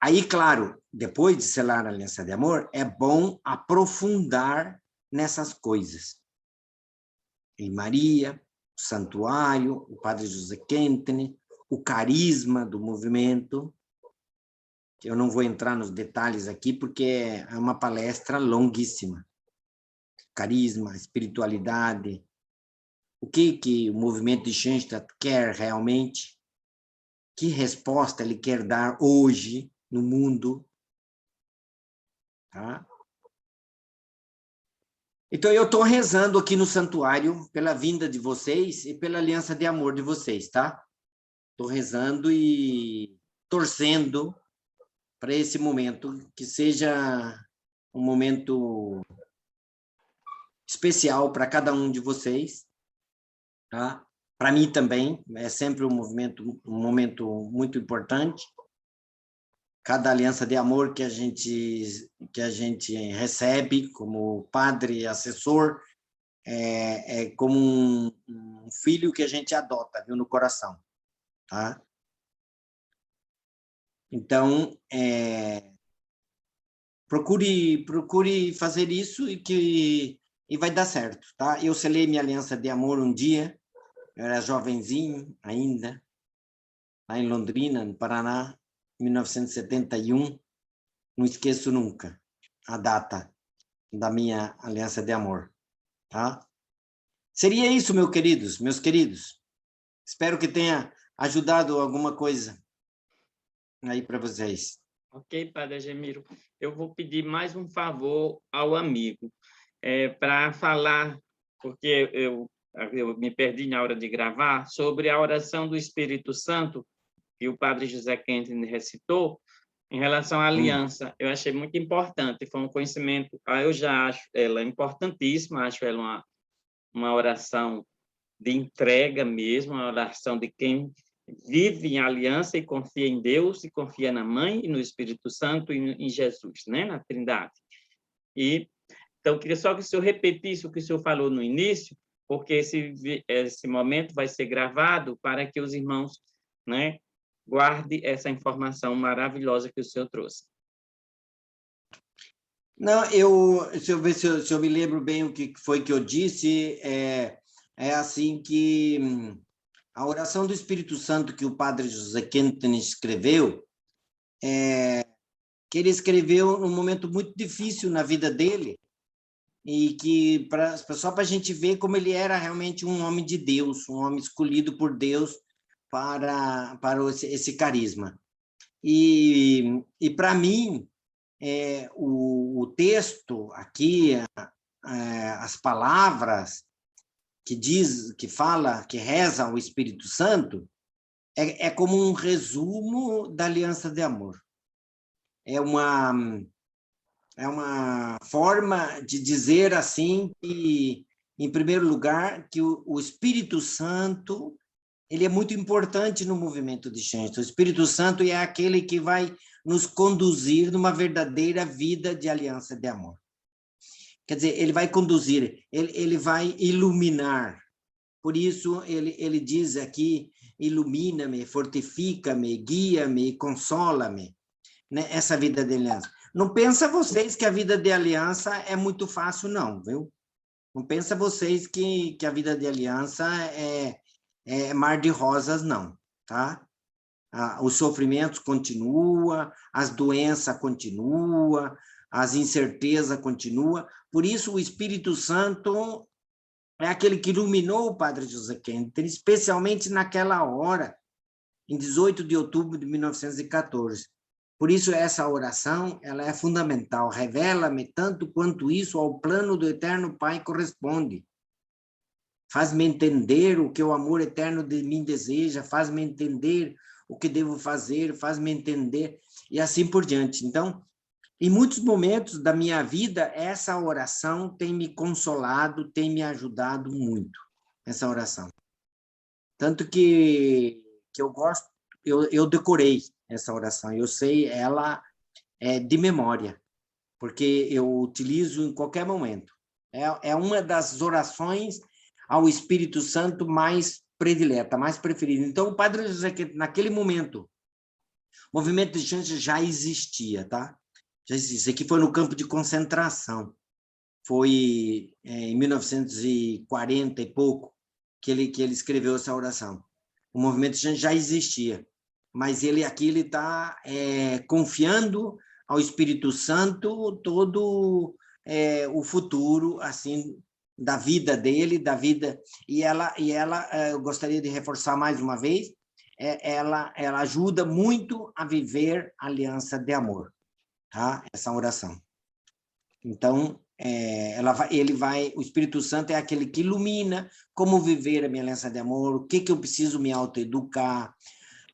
[SPEAKER 1] Aí, claro, depois de selar a aliança de amor, é bom aprofundar nessas coisas. Em Maria, o santuário, o Padre José Kemptens, o carisma do movimento. Eu não vou entrar nos detalhes aqui, porque é uma palestra longuíssima. Carisma, espiritualidade, o que o movimento de Schanstatt quer realmente, que resposta ele quer dar hoje no mundo. Tá? Então, eu estou rezando aqui no santuário pela vinda de vocês e pela aliança de amor de vocês, tá? Estou rezando e torcendo para esse momento, que seja um momento especial para cada um de vocês, tá? Para mim também, é sempre um momento muito importante. Cada aliança de amor que a gente recebe como padre, assessor, é como um filho que a gente adota, viu, no coração, tá? Então, procure fazer isso e vai dar certo, tá? Eu selei minha aliança de amor um dia, eu era jovenzinho ainda, lá em Londrina, no Paraná, em 1971, não esqueço nunca a data da minha aliança de amor, tá? Seria isso, meus queridos. Espero que tenha ajudado alguma coisa aí para vocês.
[SPEAKER 2] Ok, Padre Gemiro. Eu vou pedir mais um favor ao amigo, para falar, porque eu me perdi na hora de gravar, sobre a oração do Espírito Santo, que o Padre José Quentin recitou, em relação à aliança. Eu achei muito importante, foi um conhecimento, eu já acho ela importantíssima, acho ela uma oração de entrega mesmo, uma oração de quem vive em aliança e confia em Deus, e confia na Mãe, e no Espírito Santo, e em Jesus, né? Na Trindade. Então, eu queria só que o senhor repetisse o que o senhor falou no início, porque esse momento vai ser gravado para que os irmãos, né, guardem essa informação maravilhosa que o senhor trouxe.
[SPEAKER 1] Não, se eu ver se eu me lembro bem o que foi que eu disse, é assim que a oração do Espírito Santo que o Padre José Quentin escreveu, que ele escreveu num momento muito difícil na vida dele, e que só para a gente ver como ele era realmente um homem de Deus, um homem escolhido por Deus para esse carisma. E para mim, o texto aqui, as palavras que reza o Espírito Santo, é como um resumo da aliança de amor. É uma forma de dizer assim que, em primeiro lugar, que o Espírito Santo ele é muito importante no movimento de Shanti. O Espírito Santo é aquele que vai nos conduzir numa verdadeira vida de aliança de amor. Quer dizer, ele vai conduzir, ele vai iluminar. Por isso, ele diz aqui, ilumina-me, fortifica-me, guia-me, consola-me, né? Essa vida de aliança. Não pensa vocês que a vida de aliança é muito fácil, não, viu? Não pensa vocês que a vida de aliança é mar de rosas, não, tá? Os sofrimentos continuam, as doenças continuam, as incertezas continuam. Por isso, o Espírito Santo é aquele que iluminou o Padre José Quentin, especialmente naquela hora, em 18 de outubro de 1914. Por isso, essa oração ela é fundamental. Revela-me tanto quanto isso ao plano do Eterno Pai corresponde. Faz-me entender o que o amor eterno de mim deseja, faz-me entender o que devo fazer, faz-me entender, e assim por diante. Então, em muitos momentos da minha vida, essa oração tem me consolado, tem me ajudado muito, essa oração. Tanto que eu gosto, eu decorei essa oração, eu sei ela de memória, porque eu utilizo em qualquer momento. É uma das orações ao Espírito Santo mais predileta, mais preferida. Então, o Padre José, naquele momento, o movimento de Shanti já existia, tá? Já existia. Isso aqui foi no campo de concentração. Foi em 1940 e pouco que ele escreveu essa oração. O movimento de Shanti já existia, mas ele está confiando ao Espírito Santo todo o futuro, assim, da vida dele, da vida, e ela eu gostaria de reforçar mais uma vez, ela ajuda muito a viver a aliança de amor, tá? Essa oração. Então, o Espírito Santo é aquele que ilumina como viver a minha aliança de amor, o que eu preciso me autoeducar.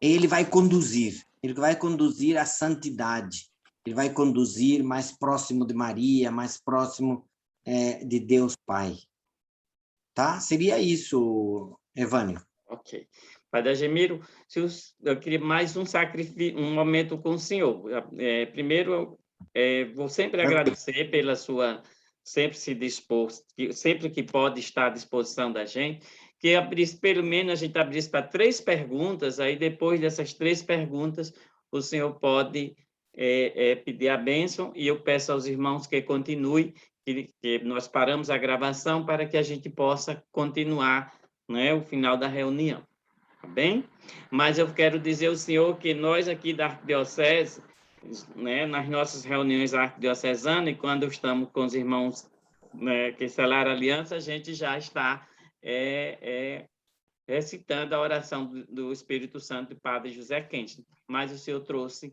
[SPEAKER 1] Ele vai conduzir à santidade, ele vai conduzir mais próximo de Maria, mais próximo de Deus Pai. Tá? Seria isso, Evânio.
[SPEAKER 2] Ok. Padre Agemiro, eu queria mais um momento com o senhor. Primeiro, vou sempre agradecer pela sua sempre se dispor, sempre que pode estar à disposição da gente, que abrisse, pelo menos a gente abrisse para 3 perguntas, aí depois dessas 3 perguntas, o senhor pode pedir a bênção, e eu peço aos irmãos que continue, que nós paramos a gravação para que a gente possa continuar, né, o final da reunião. Tá bem? Mas eu quero dizer ao senhor que nós aqui da Arquidiocese, né, nas nossas reuniões arquidiocesanas, e quando estamos com os irmãos, né, que selaram a aliança, a gente já está recitando a oração do Espírito Santo do Padre José Quente. Mas o senhor trouxe,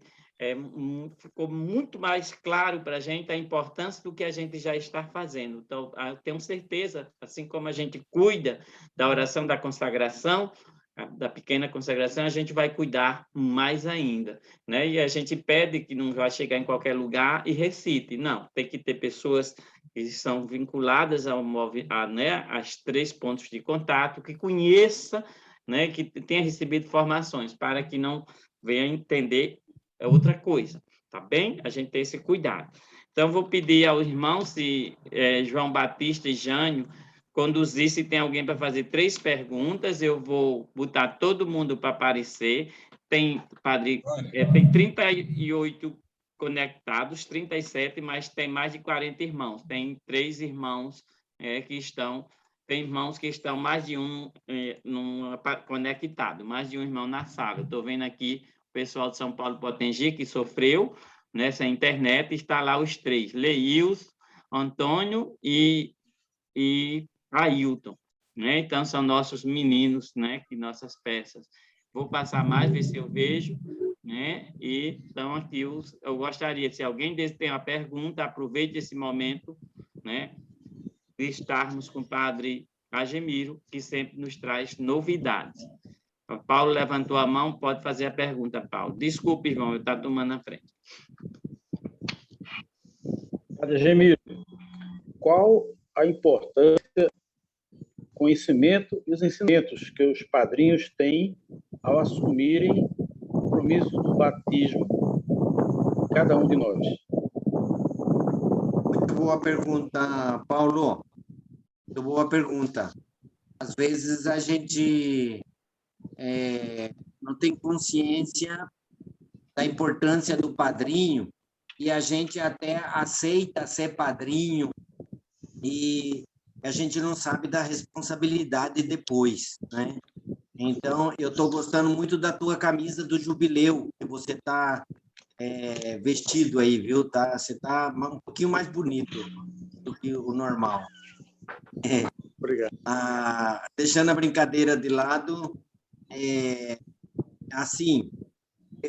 [SPEAKER 2] ficou muito mais claro para a gente a importância do que a gente já está fazendo. Então, eu tenho certeza, assim como a gente cuida da oração da consagração, da pequena consagração, a gente vai cuidar mais ainda, né? E a gente pede que não vai chegar em qualquer lugar e recite. Não, tem que ter pessoas que são vinculadas às 3 pontos de contato, que conheça, né? Que tenha recebido formações, para que não venha entender outra coisa, tá bem? A gente tem esse cuidado. Então, vou pedir ao irmão, se João Batista e Jânio conduzir, se tem alguém para fazer 3 perguntas, eu vou botar todo mundo para aparecer. Tem 38 conectados, 37, mas tem mais de 40 irmãos. Tem 3 irmãos que estão, tem irmãos que estão mais de um conectado, mais de um irmão na sala. Estou vendo aqui o pessoal de São Paulo Potengi, que sofreu nessa internet, está lá os 3, Leils, Antônio e Ailton, né? Então, são nossos meninos, né? Que nossas peças. Vou passar mais, ver se eu vejo, né? E então, aqui, eu gostaria, se alguém tem uma pergunta, aproveite esse momento, né? De estarmos com o Padre Agemiro, que sempre nos traz novidades. O Paulo levantou a mão, pode fazer a pergunta, Paulo. Desculpe, irmão, eu estou tomando a frente.
[SPEAKER 4] Padre Agemiro, qual a importância, conhecimento e os ensinamentos que os padrinhos têm ao assumirem o compromisso do batismo, cada um de nós?
[SPEAKER 1] Muito boa pergunta, Paulo. Muito boa pergunta. Às vezes a gente não tem consciência da importância do padrinho e a gente até aceita ser padrinho e a gente não sabe da responsabilidade depois, né? Então, eu estou gostando muito da tua camisa do jubileu, que você está vestido aí, viu? Você está um pouquinho mais bonito do que o normal.
[SPEAKER 4] Obrigado.
[SPEAKER 1] Deixando a brincadeira de lado, assim,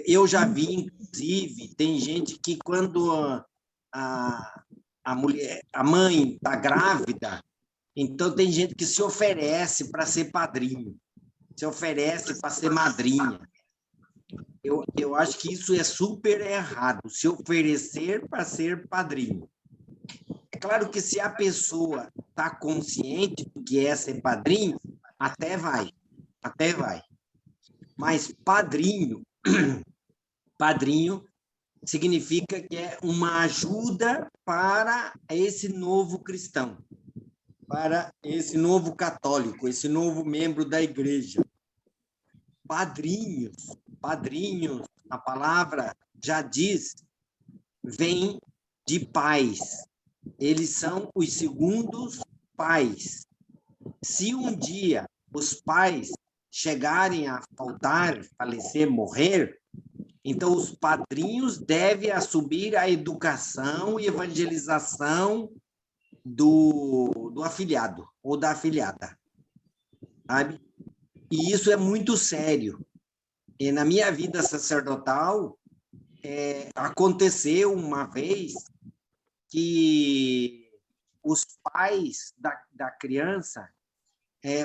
[SPEAKER 1] eu já vi, inclusive, tem gente que quando a mãe está grávida, então tem gente que se oferece para ser padrinho, se oferece para ser madrinha. Eu acho que isso é super errado, se oferecer para ser padrinho. É claro que se a pessoa está consciente do que é ser padrinho, até vai. Mas padrinho significa que é uma ajuda para esse novo cristão, para esse novo católico, esse novo membro da igreja. Padrinhos, a palavra já diz, vem de pais. Eles são os segundos pais. Se um dia os pais chegarem a faltar, falecer, morrer, então os padrinhos devem assumir a educação e evangelização do afilhado ou da afilhada, sabe? E isso é muito sério. E na minha vida sacerdotal, aconteceu uma vez que os pais da criança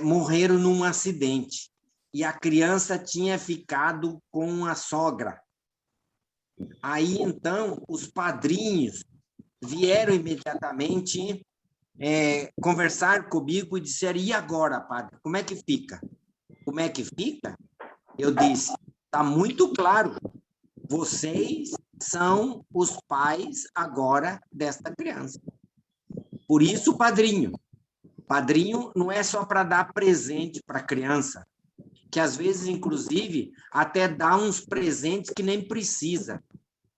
[SPEAKER 1] morreram num acidente e a criança tinha ficado com a sogra. Aí, então, os padrinhos vieram imediatamente conversar comigo e disseram: e agora, padre, como é que fica? Como é que fica? Eu disse: está muito claro, vocês são os pais agora desta criança. Por isso, padrinho. Padrinho não é só para dar presente para a criança, que às vezes, inclusive, até dá uns presentes que nem precisa,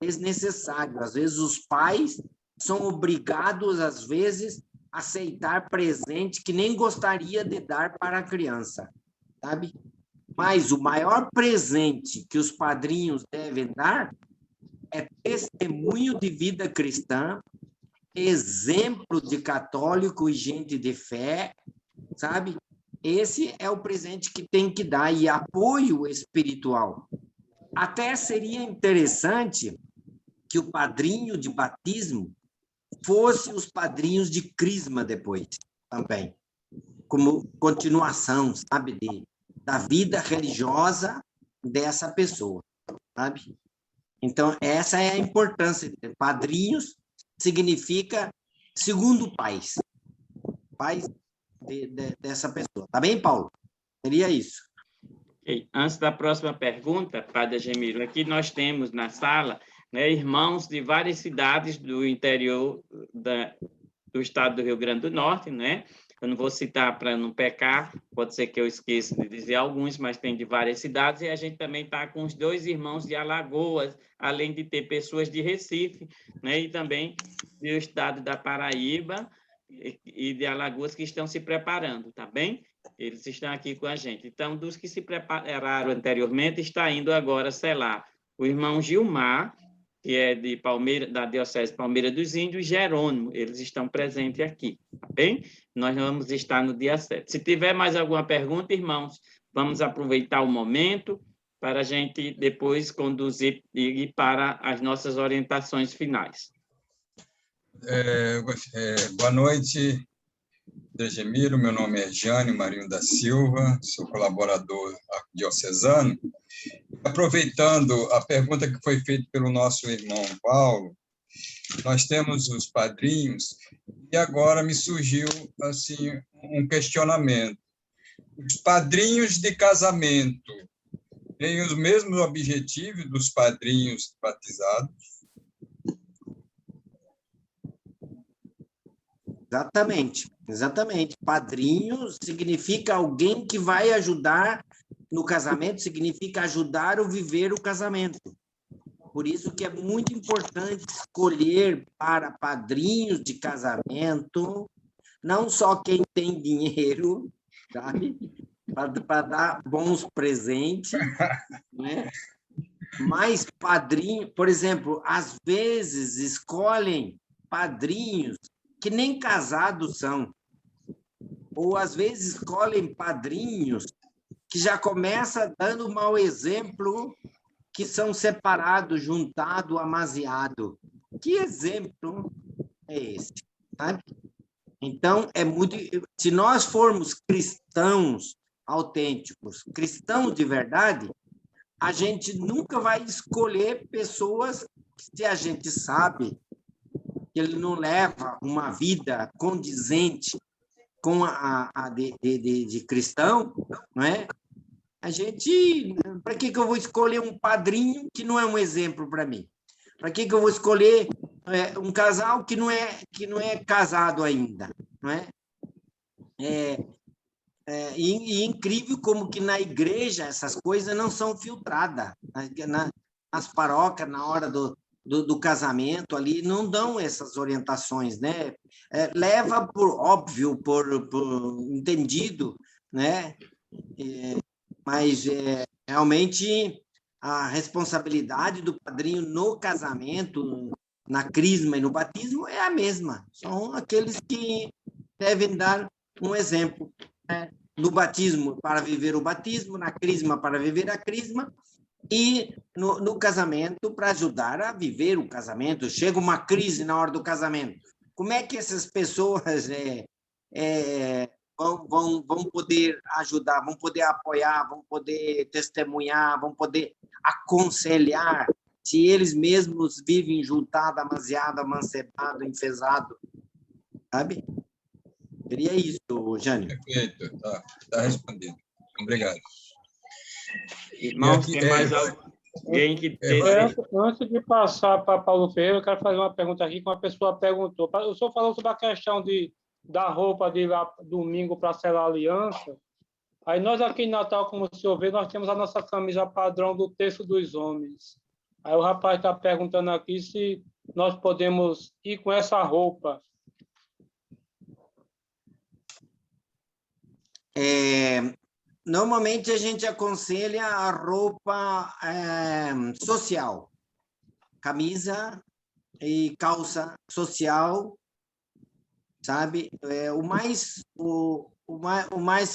[SPEAKER 1] é desnecessário. Às vezes, os pais são obrigados, às vezes, a aceitar presente que nem gostaria de dar para a criança, sabe? Mas o maior presente que os padrinhos devem dar é testemunho de vida cristã, exemplo de católico e gente de fé, sabe? Esse é o presente que tem que dar, e apoio espiritual. Até seria interessante que o padrinho de batismo fosse os padrinhos de crisma depois, também, como continuação, sabe, da vida religiosa dessa pessoa, sabe? Então, essa é a importância. Padrinhos significa segundo pais dessa pessoa. Tá bem, Paulo? Seria isso.
[SPEAKER 2] Okay. Antes da próxima pergunta, Padre Gemiro, aqui nós temos na sala, né, irmãos de várias cidades do interior do estado do Rio Grande do Norte, né? Eu não vou citar para não pecar, pode ser que eu esqueça de dizer alguns, mas tem de várias cidades, e a gente também está com os 2 irmãos de Alagoas, além de ter pessoas de Recife, né, e também do estado da Paraíba e de Alagoas que estão se preparando, tá bem? Eles estão aqui com a gente. Então, dos que se prepararam anteriormente, está indo agora selar o irmão Gilmar, que é de Palmeira, da Diocese de Palmeira dos Índios, e Jerônimo, eles estão presentes aqui, tá bem? Nós vamos estar no dia 7. Se tiver mais alguma pergunta, irmãos, vamos aproveitar o momento para a gente depois conduzir e ir para as nossas orientações finais.
[SPEAKER 5] Boa noite, Gemiro. Meu nome é Jânio Marinho da Silva, sou colaborador diocesano. Aproveitando a pergunta que foi feita pelo nosso irmão Paulo, nós temos os padrinhos, e agora me surgiu assim, um questionamento. Os padrinhos de casamento têm os mesmos objetivos dos padrinhos batizados?
[SPEAKER 1] Exatamente. Padrinho significa alguém que vai ajudar no casamento, significa ajudar a viver o casamento. Por isso que é muito importante escolher para padrinhos de casamento, não só quem tem dinheiro, sabe? Para dar bons presentes, né? Mas padrinho, por exemplo, às vezes escolhem padrinhos que nem casados são, ou às vezes escolhem padrinhos que já começa dando mau exemplo, que são separados, juntados, amaziados. Que exemplo é esse? Sabe? Então, se nós formos cristãos autênticos, cristãos de verdade, a gente nunca vai escolher pessoas que, se a gente sabe que ele não leva uma vida condizente com a de cristão, não é? A gente, para que eu vou escolher um padrinho que não é um exemplo para mim? Para que eu vou escolher um casal que não é casado ainda, não é? E incrível como que na igreja essas coisas não são filtradas. Nas paróquias, na hora do casamento, ali, não dão essas orientações, né? Leva por óbvio, por entendido, né? Mas realmente a responsabilidade do padrinho no casamento, na crisma e no batismo é a mesma. São aqueles que devem dar um exemplo, né? No batismo, para viver o batismo, na crisma, para viver a crisma, E no casamento, para ajudar a viver o casamento, chega uma crise na hora do casamento. Como é que essas pessoas vão poder ajudar, vão poder apoiar, vão poder testemunhar, vão poder aconselhar, se eles mesmos vivem juntado, amaziado, amancebado, enfesado, sabe? Seria isso, Jânio.
[SPEAKER 5] Perfeito, está respondido. Obrigado.
[SPEAKER 2] Irmãos,
[SPEAKER 5] E aqui,
[SPEAKER 2] tem mais alguém que
[SPEAKER 3] Antes de passar para Paulo Ferreira, eu quero fazer uma pergunta aqui que uma pessoa perguntou. O senhor falou sobre a questão da roupa de ir lá domingo para selar a aliança. Aí nós aqui em Natal, como o senhor vê, nós temos a nossa camisa padrão do Terço dos Homens. Aí o rapaz está perguntando aqui se nós podemos ir com essa roupa.
[SPEAKER 1] Normalmente a gente aconselha a roupa social, camisa e calça social, sabe? O mais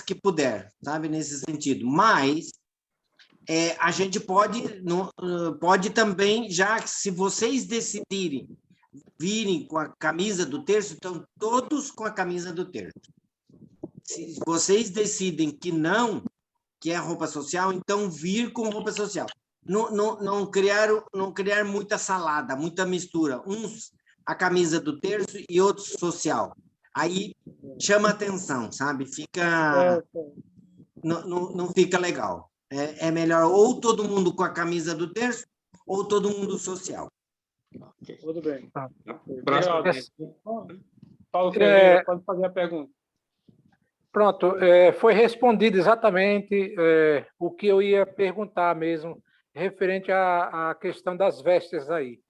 [SPEAKER 1] que puder, sabe? Nesse sentido. Mas a gente pode também, já que se vocês decidirem virem com a camisa do terço, então todos com a camisa do terço. Se vocês decidem que não, que é roupa social, então vir com roupa social. Não criar muita salada, muita mistura. Uns a camisa do terço e outros social. Aí chama atenção, sabe? Não fica legal. É melhor ou todo mundo com a camisa do terço ou todo mundo social.
[SPEAKER 3] Tudo bem.
[SPEAKER 2] Próximo.
[SPEAKER 3] Paulo Ferreira, pode fazer a pergunta.
[SPEAKER 6] Pronto, foi respondido exatamente o que eu ia perguntar mesmo, referente à questão das vestes aí.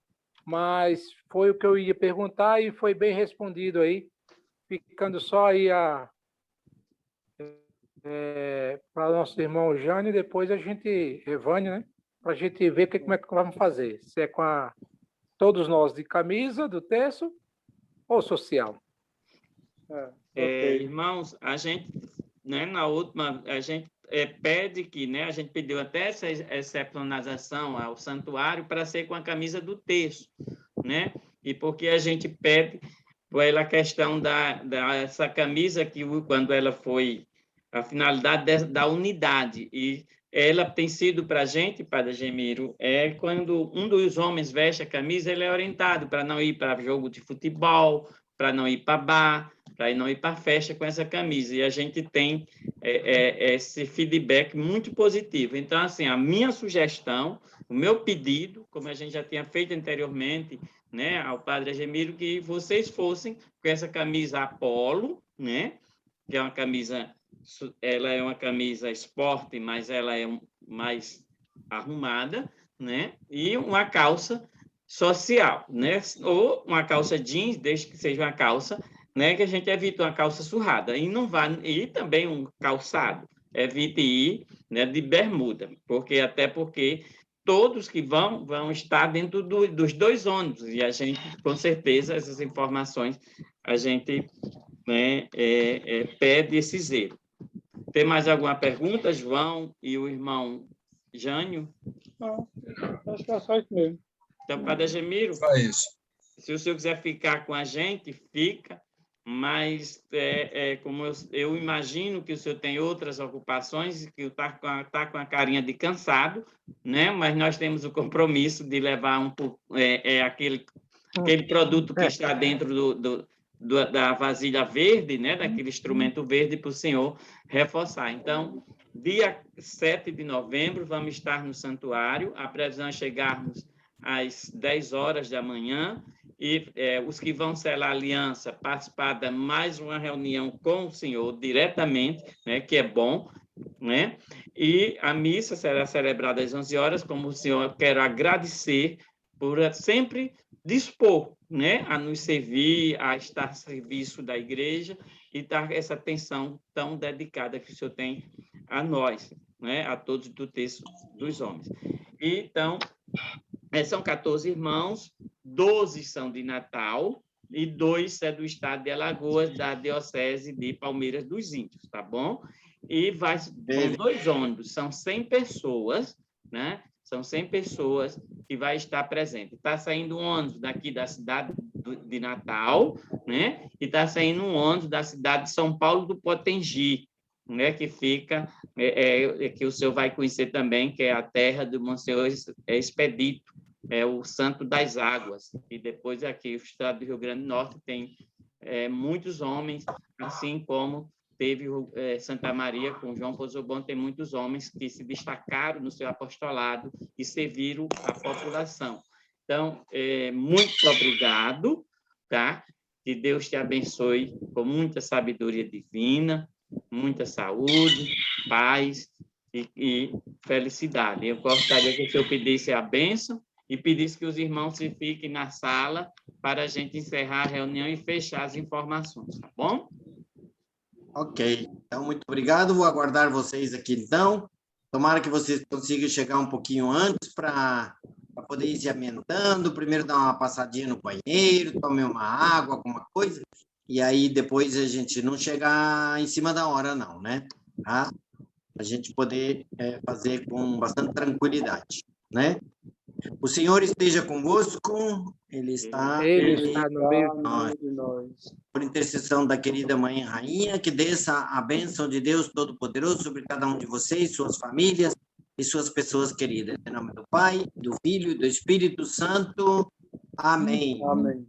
[SPEAKER 6] Mas foi o que eu ia perguntar e foi bem respondido aí, ficando só aí para o nosso irmão Jânio, e depois Evânio, né? Para a gente ver como é que vamos fazer, se é com todos nós de camisa, do terço, ou social.
[SPEAKER 3] Okay.
[SPEAKER 2] Irmãos, a gente, né, na última, a gente pede que, né, a gente pediu até essa excepcionalização ao santuário para ser com a camisa do terço, né? E porque a gente pede pela questão dessa camisa que, quando ela foi, a finalidade da unidade, e ela tem sido para a gente, Padre Gemiro, quando um dos homens veste a camisa, ele é orientado para não ir para jogo de futebol, para não ir para bar, para não ir para festa com essa camisa. E a gente tem esse feedback muito positivo. Então, assim, a minha sugestão, o meu pedido, como a gente já tinha feito anteriormente, né, ao Padre Gemiro, que vocês fossem com essa camisa Apolo, né, que é uma camisa, ela é uma camisa esporte, mas ela é mais arrumada, né, e uma calça social, né, ou uma calça jeans, desde que seja uma calça, né, que a gente evita uma calça surrada, e também um calçado, evite ir, né, de bermuda, até porque todos que vão estar dentro dos dois ônibus, e a gente, com certeza, essas informações, a gente, né, pede esse zelo. Tem mais alguma pergunta, João e o irmão Jânio?
[SPEAKER 3] Não, acho que é só isso mesmo.
[SPEAKER 2] Então, Padre Gemiro,
[SPEAKER 5] só isso.
[SPEAKER 2] Se o senhor quiser ficar com a gente, fica, mas como eu imagino que o senhor tem outras ocupações, que está com a carinha de cansado, né? Mas nós temos o compromisso de levar aquele produto que está dentro da vasilha verde, né? Daquele instrumento verde para o senhor reforçar. Então, dia 7 de novembro, vamos estar no santuário, a previsão é chegarmos às 10 horas da manhã, e os que vão selar a aliança, participar de mais uma reunião com o senhor diretamente, né, que é bom, né? E a missa será celebrada às 11 horas, como o senhor, quero agradecer por sempre dispor, né, a nos servir, a estar a serviço da igreja e dar essa atenção tão dedicada que o senhor tem a nós, né, a todos do Terço dos Homens. Então, são 14 irmãos, 12 são de Natal e 2 é do estado de Alagoas, da Diocese de Palmeiras dos Índios, tá bom? E vão 2 ônibus, são 100 pessoas, né? São 100 pessoas que vai estar presente. Está saindo um ônibus daqui da cidade de Natal, né? E está saindo um ônibus da cidade de São Paulo do Potengi, né? Que fica, que o senhor vai conhecer também, que é a terra do Monsenhor Expedito, é o Santo das Águas. E depois aqui, o estado do Rio Grande do Norte tem muitos homens, assim como teve Santa Maria com João Posobon, tem muitos homens que se destacaram no seu apostolado e serviram a população. Então, muito obrigado, tá? Que Deus te abençoe com muita sabedoria divina, muita saúde, paz e felicidade. Eu gostaria que o senhor pedisse a bênção e pedisse que os irmãos se fiquem na sala para a gente encerrar a reunião e fechar as informações, tá bom?
[SPEAKER 1] Ok. Então, muito obrigado. Vou aguardar vocês aqui, então. Tomara que vocês consigam chegar um pouquinho antes para poder ir se ambientando. Primeiro dar uma passadinha no banheiro, tomar uma água, alguma coisa. E aí, depois, a gente não chegar em cima da hora, não, né? Tá? A gente poder fazer com bastante tranquilidade, né? O Senhor esteja convosco, Ele está
[SPEAKER 6] no meio
[SPEAKER 3] de nós.
[SPEAKER 1] por intercessão da querida Mãe Rainha, que desça a bênção de Deus Todo-Poderoso sobre cada um de vocês, suas famílias e suas pessoas queridas. Em nome do Pai, do Filho e do Espírito Santo. Amém.
[SPEAKER 3] Amém.